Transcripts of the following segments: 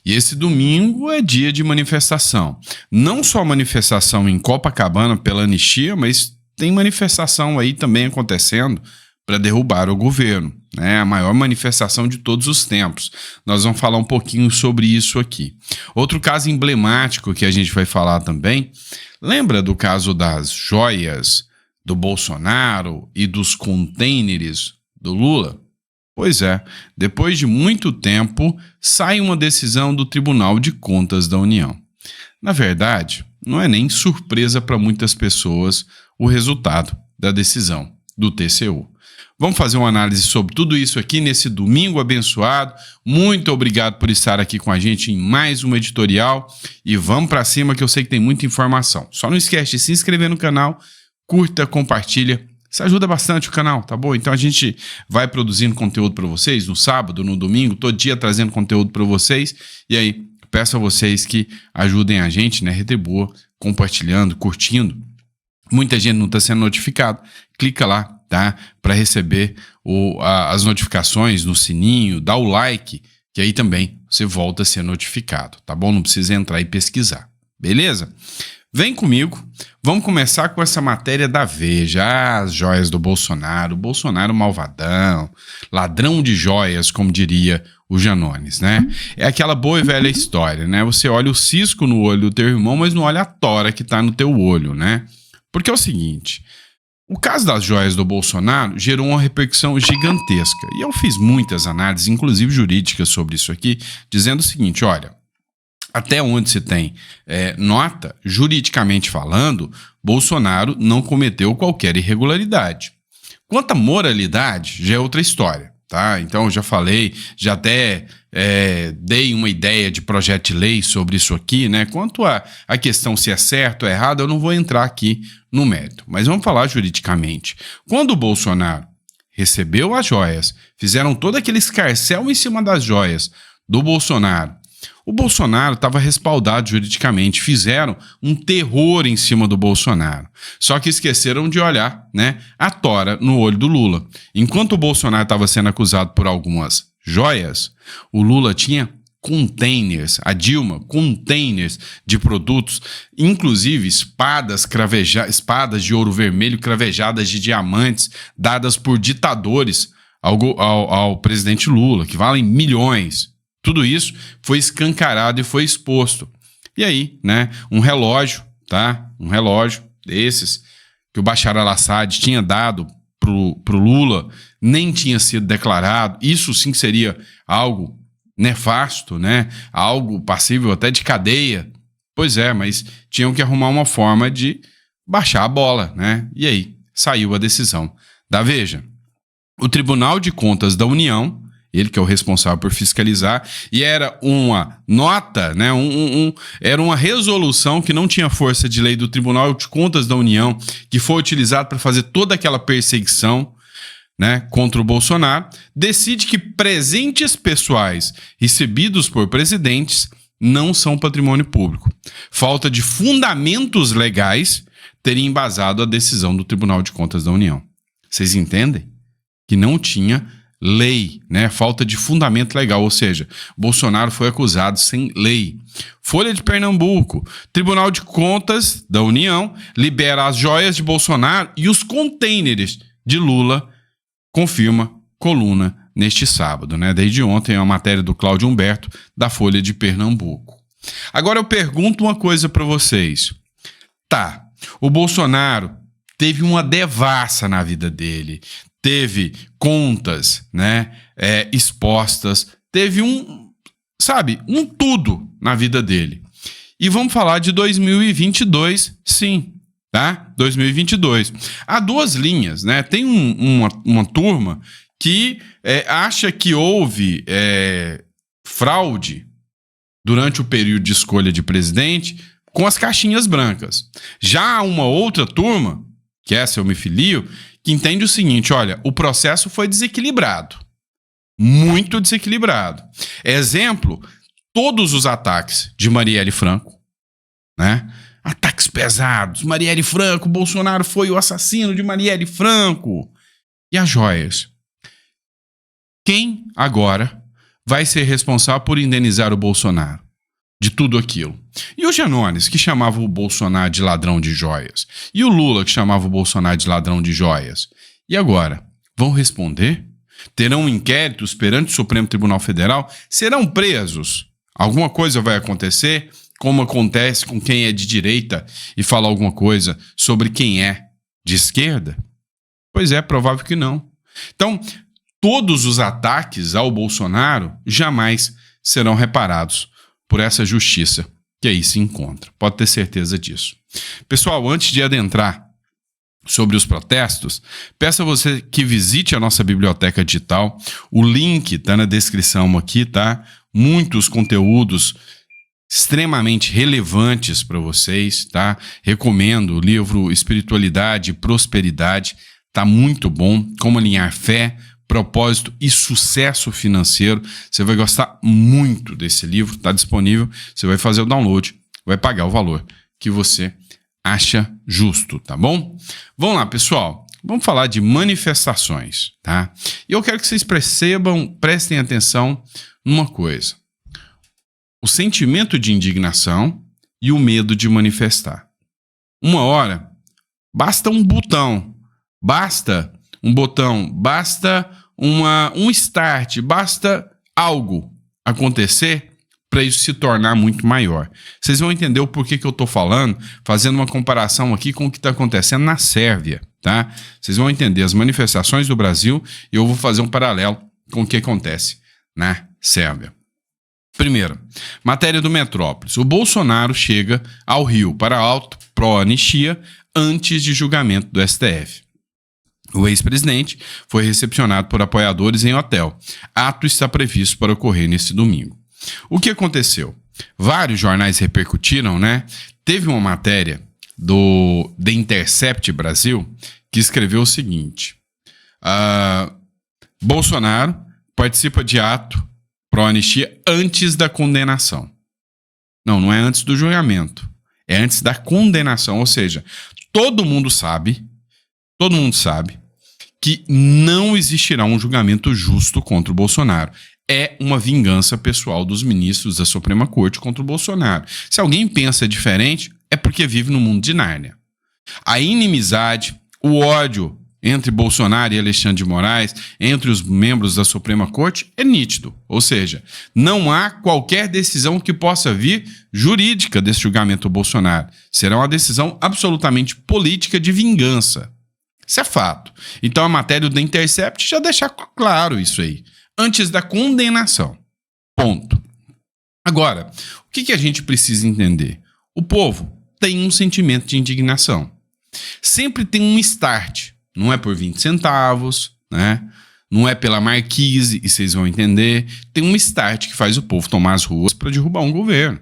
E esse domingo é dia de manifestação. Não só manifestação em Copacabana pela anistia, mas tem manifestação aí também acontecendo para derrubar o governo, né? A maior manifestação de todos os tempos. Nós vamos falar um pouquinho sobre isso aqui. Outro caso emblemático que a gente vai falar também, lembra do caso das joias do Bolsonaro e dos containers do Lula? Pois é, depois de muito tempo, sai uma decisão do Tribunal de Contas da União. Na verdade, não é nem surpresa para muitas pessoas o resultado da decisão do TCU. Vamos fazer uma análise sobre tudo isso aqui nesse domingo abençoado. Muito obrigado por estar aqui com a gente em mais uma editorial. E vamos para cima que eu sei que tem muita informação. Só não esquece de se inscrever no canal, curta, compartilha. Isso ajuda bastante o canal, tá bom? Então a gente vai produzindo conteúdo para vocês no sábado, no domingo, todo dia trazendo conteúdo para vocês. E aí, peço a vocês que ajudem a gente, né? Retribua, compartilhando, curtindo. Muita gente não está sendo notificado. Clica lá, tá? Para receber as notificações no sininho, dá o like, que aí também você volta a ser notificado, tá bom? Não precisa entrar e pesquisar, beleza? Vem comigo, vamos começar com essa matéria da Veja, as joias do Bolsonaro, Bolsonaro malvadão, ladrão de joias, como diria o Janones, né? É aquela boa e velha história, né? Você olha o cisco no olho do teu irmão, mas não olha a tora que tá no teu olho, né? Porque é o seguinte, o caso das joias do Bolsonaro gerou uma repercussão gigantesca, e eu fiz muitas análises, inclusive jurídicas, sobre isso aqui, dizendo o seguinte, olha, até onde se tem nota, juridicamente falando, Bolsonaro não cometeu qualquer irregularidade. Quanto à moralidade, já é outra história, tá? Então, eu já falei, já até dei uma ideia de projeto de lei sobre isso aqui, né? Quanto à questão se é certo ou errado, eu não vou entrar aqui no mérito, mas vamos falar juridicamente. Quando o Bolsonaro recebeu as joias, fizeram todo aquele escarcéu em cima das joias do Bolsonaro, o Bolsonaro estava respaldado juridicamente, fizeram um terror em cima do Bolsonaro. Só que esqueceram de olhar, né, a tora no olho do Lula. Enquanto o Bolsonaro estava sendo acusado por algumas joias, o Lula tinha containers, a Dilma, containers de produtos, inclusive espadas de ouro vermelho cravejadas de diamantes, dadas por ditadores ao presidente Lula, que valem milhões. Tudo isso foi escancarado e foi exposto. E aí, né, um relógio, tá? Um relógio desses que o Bashar al-Assad tinha dado pro Lula, nem tinha sido declarado. Isso sim seria algo nefasto, né? Algo passível até de cadeia. Pois é, mas tinham que arrumar uma forma de baixar a bola, né? E aí, saiu a decisão da Veja. O Tribunal de Contas da União, ele que é o responsável por fiscalizar, e era uma nota, né, era uma resolução que não tinha força de lei do Tribunal de Contas da União, que foi utilizado para fazer toda aquela perseguição, né, contra o Bolsonaro, decide que presentes pessoais recebidos por presidentes não são patrimônio público. Falta de fundamentos legais teria embasado a decisão do Tribunal de Contas da União. Vocês entendem? Que não tinha lei, né? Falta de fundamento legal, ou seja, Bolsonaro foi acusado sem lei. Folha de Pernambuco, Tribunal de Contas da União libera as joias de Bolsonaro e os containers de Lula, confirma coluna neste sábado, né? Desde ontem é uma matéria do Cláudio Humberto da Folha de Pernambuco. Agora eu pergunto uma coisa para vocês. Tá, o Bolsonaro teve uma devassa na vida dele, teve contas, né, expostas, teve um tudo na vida dele. E vamos falar de 2022, sim, tá? 2022. Há duas linhas, né? Tem uma turma que acha que houve fraude durante o período de escolha de presidente com as caixinhas brancas. Já há uma outra turma, que essa eu me filio, que entende o seguinte, olha, o processo foi desequilibrado, muito desequilibrado. Exemplo, todos os ataques de Marielle Franco, né? Ataques pesados, Marielle Franco, Bolsonaro foi o assassino de Marielle Franco. E as joias? Quem agora vai ser responsável por indenizar o Bolsonaro de tudo aquilo. E o Janones, que chamava o Bolsonaro de ladrão de joias? E o Lula, que chamava o Bolsonaro de ladrão de joias? E agora? Vão responder? Terão inquéritos perante o Supremo Tribunal Federal? Serão presos? Alguma coisa vai acontecer, como acontece com quem é de direita e fala alguma coisa sobre quem é de esquerda? Pois é, provável que não. Então, todos os ataques ao Bolsonaro jamais serão reparados por essa justiça que aí se encontra. Pode ter certeza disso. Pessoal, antes de adentrar sobre os protestos, peço a você que visite a nossa biblioteca digital. O link está na descrição aqui, tá? Muitos conteúdos extremamente relevantes para vocês, tá? Recomendo o livro Espiritualidade e Prosperidade. Tá muito bom. Como alinhar fé, propósito e sucesso financeiro. Você vai gostar muito desse livro. Está disponível. Você vai fazer o download, vai pagar o valor que você acha justo, tá bom? Vamos lá, pessoal. Vamos falar de manifestações, tá? E eu quero que vocês prestem atenção numa coisa. O sentimento de indignação e o medo de manifestar. Uma hora, basta um botão, basta um start, basta algo acontecer para isso se tornar muito maior. Vocês vão entender o porquê que eu estou falando, fazendo uma comparação aqui com o que está acontecendo na Sérvia, tá? Vocês vão entender as manifestações do Brasil e eu vou fazer um paralelo com o que acontece na Sérvia. Primeiro, matéria do Metrópolis. O Bolsonaro chega ao Rio para auto pró-anistia antes de julgamento do STF. O ex-presidente foi recepcionado por apoiadores em hotel. Ato está previsto para ocorrer neste domingo. O que aconteceu? Vários jornais repercutiram, né? Teve uma matéria do The Intercept Brasil que escreveu o seguinte: Bolsonaro participa de ato pró-anistia antes da condenação. Não é antes do julgamento. É antes da condenação. Ou seja, todo mundo sabe que não existirá um julgamento justo contra o Bolsonaro. É uma vingança pessoal dos ministros da Suprema Corte contra o Bolsonaro. Se alguém pensa diferente, é porque vive no mundo de Nárnia. A inimizade, o ódio entre Bolsonaro e Alexandre de Moraes, entre os membros da Suprema Corte, é nítido. Ou seja, não há qualquer decisão que possa vir jurídica desse julgamento do Bolsonaro. Será uma decisão absolutamente política de vingança. Isso é fato. Então a matéria do The Intercept já deixa claro isso aí. Antes da condenação. Ponto. Agora, o que a gente precisa entender? O povo tem um sentimento de indignação. Sempre tem um start. Não é por 20 centavos, né? Não é pela marquise, e vocês vão entender. Tem um start que faz o povo tomar as ruas para derrubar um governo,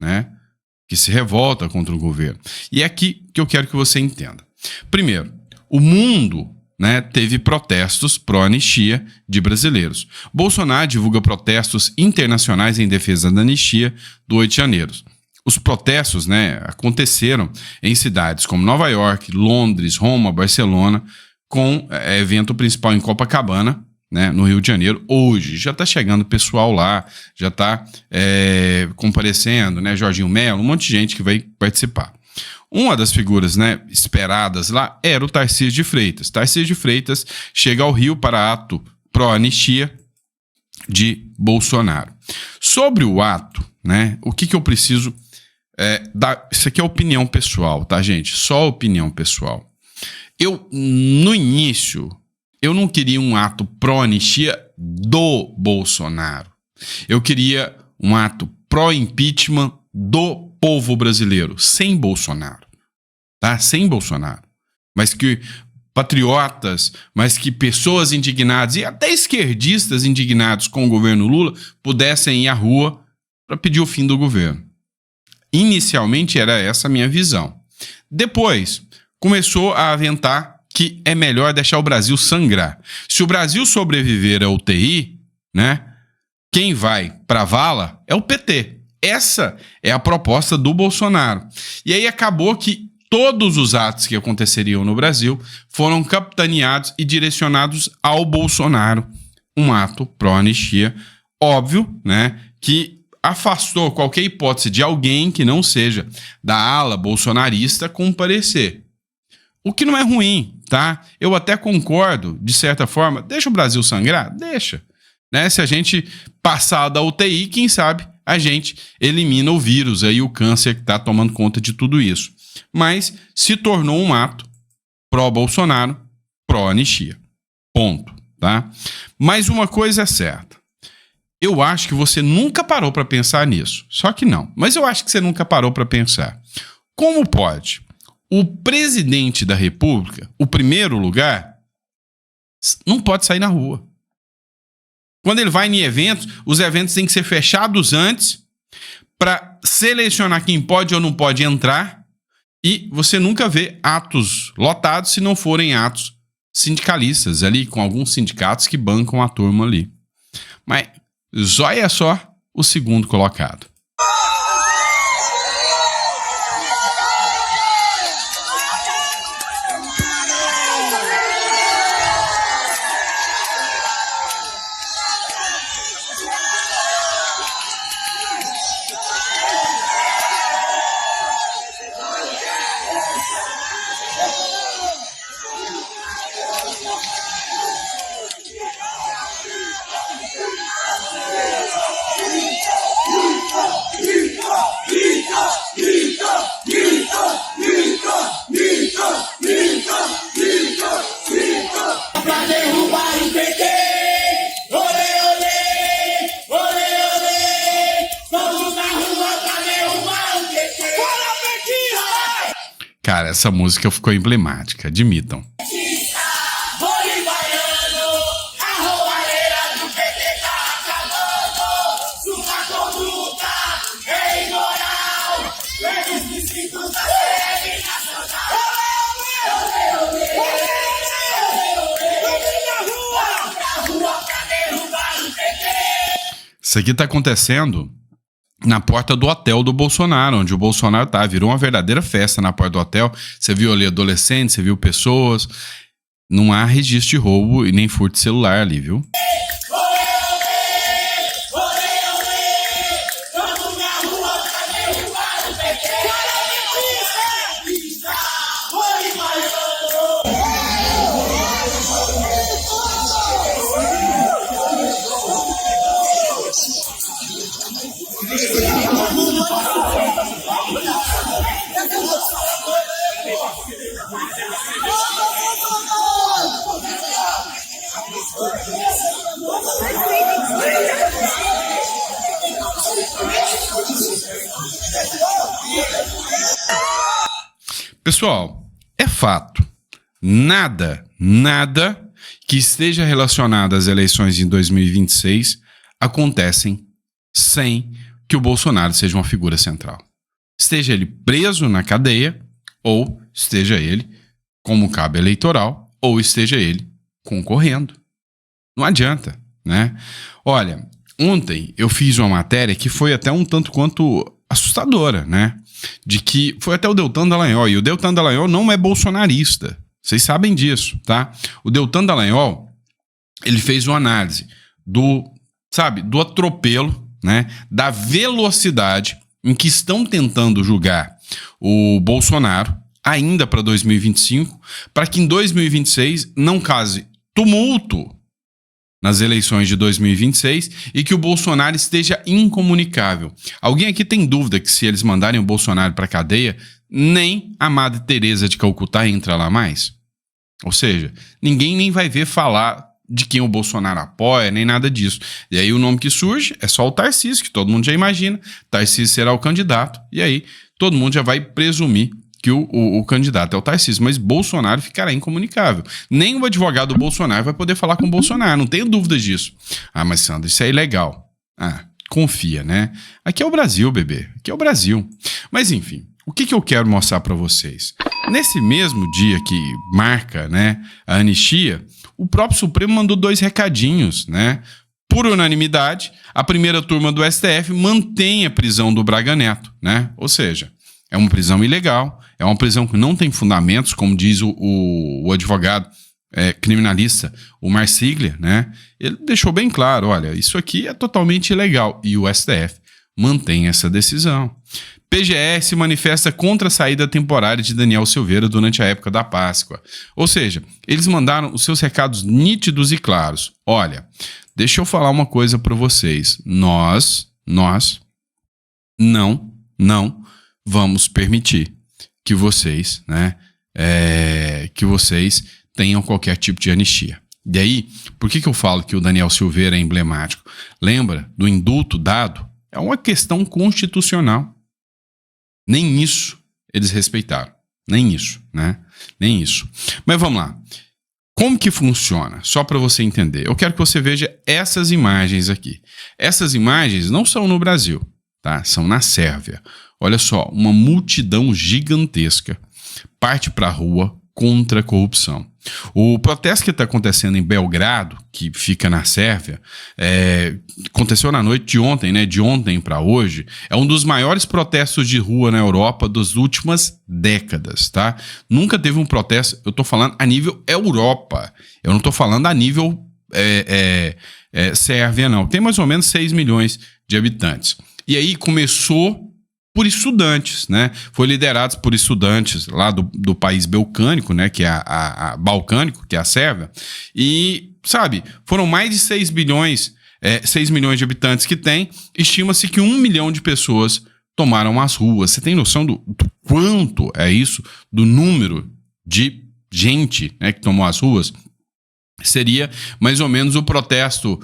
né? Que se revolta contra o governo. E é aqui que eu quero que você entenda. Primeiro, o mundo, né, teve protestos pró-anistia de brasileiros. Bolsonaro divulga protestos internacionais em defesa da anistia do 8 de janeiro. Os protestos, né, aconteceram em cidades como Nova York, Londres, Roma, Barcelona, com evento principal em Copacabana, né, no Rio de Janeiro. Hoje já está chegando pessoal lá, já está comparecendo, né, Jorginho Mello, um monte de gente que vai participar. Uma das figuras, né, esperadas lá era o Tarcísio de Freitas. Tarcísio de Freitas chega ao Rio para ato pró-anistia de Bolsonaro. Sobre o ato, né, o que eu preciso dar? Isso aqui é opinião pessoal, tá, gente? Só opinião pessoal. No início, eu não queria um ato pró-anistia do Bolsonaro. Eu queria um ato pró-impeachment do povo brasileiro, sem Bolsonaro, tá? Sem Bolsonaro. Mas que patriotas, mas que pessoas indignadas e até esquerdistas indignados com o governo Lula pudessem ir à rua para pedir o fim do governo. Inicialmente era essa a minha visão. Depois, começou a aventar que é melhor deixar o Brasil sangrar. Se o Brasil sobreviver à UTI, né, quem vai para a vala é o PT. Essa é a proposta do Bolsonaro. E aí acabou que todos os atos que aconteceriam no Brasil foram capitaneados e direcionados ao Bolsonaro. Um ato pró-anistia óbvio, né, que afastou qualquer hipótese de alguém que não seja da ala bolsonarista comparecer. O que não é ruim, tá? Eu até concordo, de certa forma. Deixa o Brasil sangrar? Deixa. Né? Se a gente passar da UTI, quem sabe a gente elimina o vírus, aí, o câncer que está tomando conta de tudo isso. Mas se tornou um ato pró-Bolsonaro, pró-anistia. Ponto, tá? Mas uma coisa é certa. Eu acho que você nunca parou para pensar nisso. Só que não. Mas eu acho que você nunca parou para pensar. Como pode o presidente da República, o primeiro lugar, não pode sair na rua? Quando ele vai em eventos, os eventos têm que ser fechados antes para selecionar quem pode ou não pode entrar, e você nunca vê atos lotados se não forem atos sindicalistas ali, com alguns sindicatos que bancam a turma ali. Mas zóia só o segundo colocado. Cara, essa música ficou emblemática, admitam. Isso aqui tá acontecendo na porta do hotel do Bolsonaro, onde o Bolsonaro tá. Virou uma verdadeira festa na porta do hotel. Você viu ali adolescentes, você viu pessoas. Não há registro de roubo e nem furto de celular ali, viu? Pessoal, é fato. Nada que esteja relacionado às eleições em 2026 acontecem sem que o Bolsonaro seja uma figura central. Esteja ele preso na cadeia, ou esteja ele como cabo eleitoral, ou esteja ele concorrendo. Não adianta, né? Olha, ontem eu fiz uma matéria que foi até um tanto quanto assustadora, né? De que foi até o Deltan Dallagnol, e o Deltan Dallagnol não é bolsonarista. Vocês sabem disso, tá? O Deltan Dallagnol, ele fez uma análise do atropelo, né? Da velocidade em que estão tentando julgar o Bolsonaro ainda para 2025, para que em 2026 não cause tumulto nas eleições de 2026 e que o Bolsonaro esteja incomunicável. Alguém aqui tem dúvida que se eles mandarem o Bolsonaro para a cadeia, nem a Madre Teresa de Calcutá entra lá mais? Ou seja, ninguém nem vai ver falar de quem o Bolsonaro apoia, nem nada disso. E aí o nome que surge é só o Tarcísio, que todo mundo já imagina. Tarcísio será o candidato. E aí todo mundo já vai presumir que o candidato é o Tarcísio, mas Bolsonaro ficará incomunicável. Nem o advogado do Bolsonaro vai poder falar com o Bolsonaro, não tenho dúvidas disso. Ah, mas Sandro, isso é ilegal. Ah, confia, né? Aqui é o Brasil, bebê. Aqui é o Brasil. Mas enfim, o que eu quero mostrar para vocês? Nesse mesmo dia que marca, né, a anistia, o próprio Supremo mandou 2 recadinhos, né? Por unanimidade, a primeira turma do STF mantém a prisão do Braga Neto, né? Ou seja, é uma prisão ilegal, é uma prisão que não tem fundamentos, como diz o advogado criminalista, o Marsiglia, né, ele deixou bem claro, olha, isso aqui é totalmente ilegal, e o STF mantém essa decisão. PGE se manifesta contra a saída temporária de Daniel Silveira durante a época da Páscoa. Ou seja, eles mandaram os seus recados nítidos e claros. Olha, deixa eu falar uma coisa para vocês. Nós não vamos permitir que vocês, né, que vocês tenham qualquer tipo de anistia. E aí, por que eu falo que o Daniel Silveira é emblemático? Lembra do indulto dado? É uma questão constitucional. Nem isso eles respeitaram. Nem isso, né? Nem isso. Mas vamos lá. Como que funciona? Só para você entender. Eu quero que você veja essas imagens aqui. Essas imagens não são no Brasil, tá? São na Sérvia. Olha só, uma multidão gigantesca parte para a rua contra a corrupção. O protesto que está acontecendo em Belgrado, que fica na Sérvia, aconteceu na noite de ontem, né? De ontem para hoje, é um dos maiores protestos de rua na Europa das últimas décadas, tá? Nunca teve um protesto, eu tô falando a nível Europa, eu não tô falando a nível Sérvia, não. Tem mais ou menos 6 milhões de habitantes. E aí começou por estudantes, né? Foi liderado por estudantes lá do país balcânico, né? Que é balcânico, que é a Sérvia. E, sabe, foram mais de 6 milhões de habitantes que tem. Estima-se que 1 milhão de pessoas tomaram as ruas. Você tem noção do quanto é isso? Do número de gente, né, que tomou as ruas? Seria mais ou menos o protesto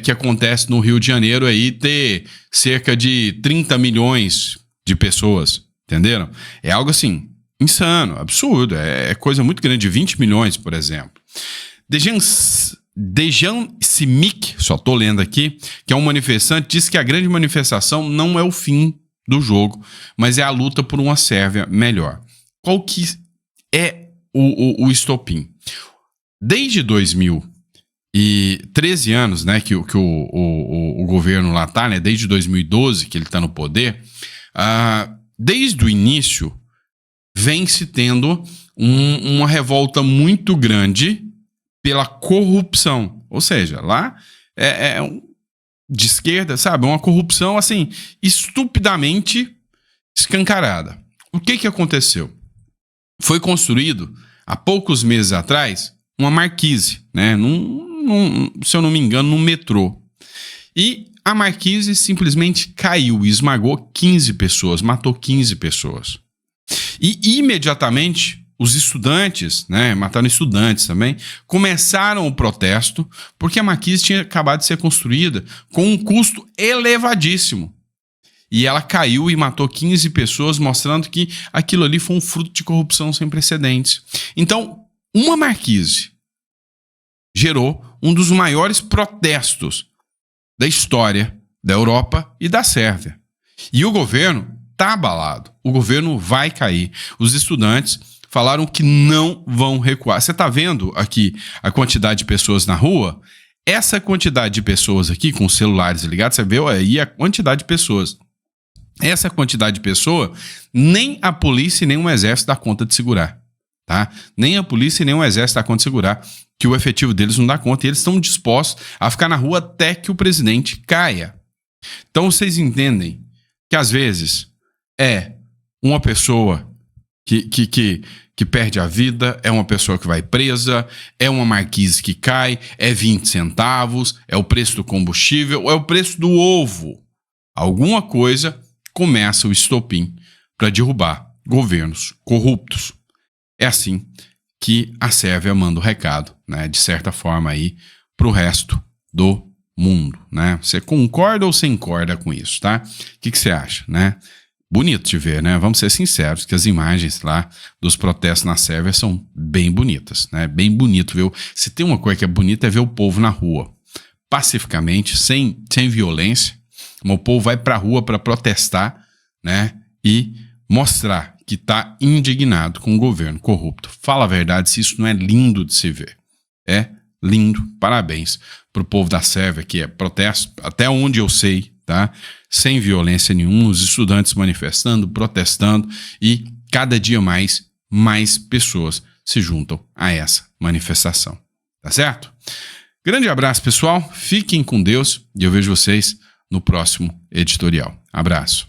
que acontece no Rio de Janeiro aí, ter cerca de 30 milhões de pessoas, entenderam? É algo assim, insano, absurdo, é coisa muito grande, de 20 milhões, por exemplo. Dejan Simic, só tô lendo aqui, que é um manifestante, disse que a grande manifestação não é o fim do jogo, mas é a luta por uma Sérvia melhor. Qual que é o estopim? Desde 2013 anos, né, que o governo lá tá, né, desde 2012 que ele tá no poder, desde o início vem se tendo uma revolta muito grande pela corrupção. Ou seja, lá de esquerda, sabe, uma corrupção assim, estupidamente escancarada. O que aconteceu? Foi construído, há poucos meses atrás, uma marquise, né? Se eu não me engano, no metrô. E a marquise simplesmente caiu e esmagou 15 pessoas, matou 15 pessoas. E imediatamente os estudantes, né, mataram estudantes também, começaram o protesto porque a marquise tinha acabado de ser construída com um custo elevadíssimo. E ela caiu e matou 15 pessoas, mostrando que aquilo ali foi um fruto de corrupção sem precedentes. Então, uma marquise gerou um dos maiores protestos da história da Europa e da Sérvia. E o governo está abalado. O governo vai cair. Os estudantes falaram que não vão recuar. Você está vendo aqui a quantidade de pessoas na rua? Essa quantidade de pessoas aqui, com os celulares ligados, você vê aí a quantidade de pessoas. Essa quantidade de pessoa, nem a polícia e nem o exército dá conta de segurar. Tá? Nem a polícia e nem o exército dá conta de segurar, que o efetivo deles não dá conta, e eles estão dispostos a ficar na rua até que o presidente caia. Então vocês entendem que às vezes é uma pessoa que perde a vida, é uma pessoa que vai presa, é uma marquise que cai, é 20 centavos, é o preço do combustível, é o preço do ovo. Alguma coisa começa o estopim para derrubar governos corruptos. É assim que a Sérvia manda o recado, né, de certa forma aí, para o resto do mundo, né? Você concorda ou você incorda com isso, tá? O que você acha, né? Bonito de ver, né? Vamos ser sinceros, que as imagens lá dos protestos na Sérvia são bem bonitas, né? Bem bonito, viu? Se tem uma coisa que é bonita é ver o povo na rua, pacificamente, sem violência. O povo vai pra rua para protestar, né? E mostrar que está indignado com o governo corrupto. Fala a verdade, se isso não é lindo de se ver. É lindo. Parabéns pro povo da Sérvia, que é protesto, até onde eu sei, tá? Sem violência nenhuma, os estudantes manifestando, protestando, e cada dia mais pessoas se juntam a essa manifestação. Tá certo? Grande abraço, pessoal. Fiquem com Deus e eu vejo vocês no próximo editorial. Abraço.